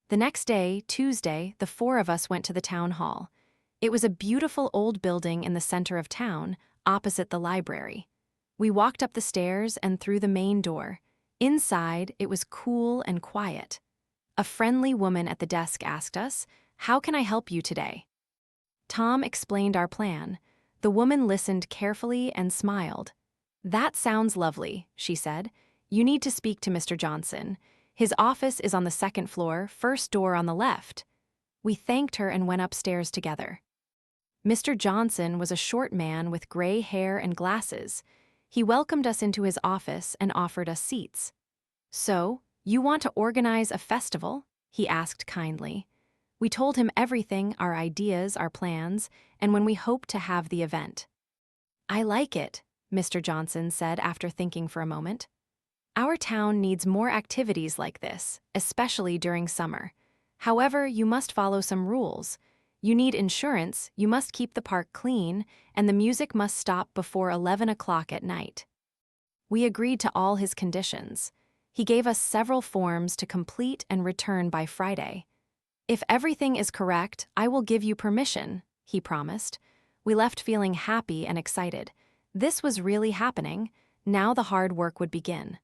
The next day, Tuesday, the four of us went to the town hall. It was a beautiful old building in the center of town, opposite the library. We walked up the stairs and through the main door. Inside, it was cool and quiet. A friendly woman at the desk asked us, "How can I help you today?" Tom explained our plan. The woman listened carefully and smiled. "That sounds lovely," she said. "You need to speak to Mr. Johnson. His office is on the second floor, first door on the left." We thanked her and went upstairs together. Mr. Johnson was a short man with gray hair and glasses. He welcomed us into his office and offered us seats. "So, you want to organize a festival?" he asked kindly. We told him everything, our ideas, our plans, and when we hoped to have the event. "I like it," Mr. Johnson said after thinking for a moment. "Our town needs more activities like this, especially during summer. However, you must follow some rules. You need insurance, you must keep the park clean, and the music must stop before 11 o'clock at night." We agreed to all his conditions. He gave us several forms to complete and return by Friday. "If everything is correct, I will give you permission," he promised. We left feeling happy and excited. This was really happening. Now the hard work would begin.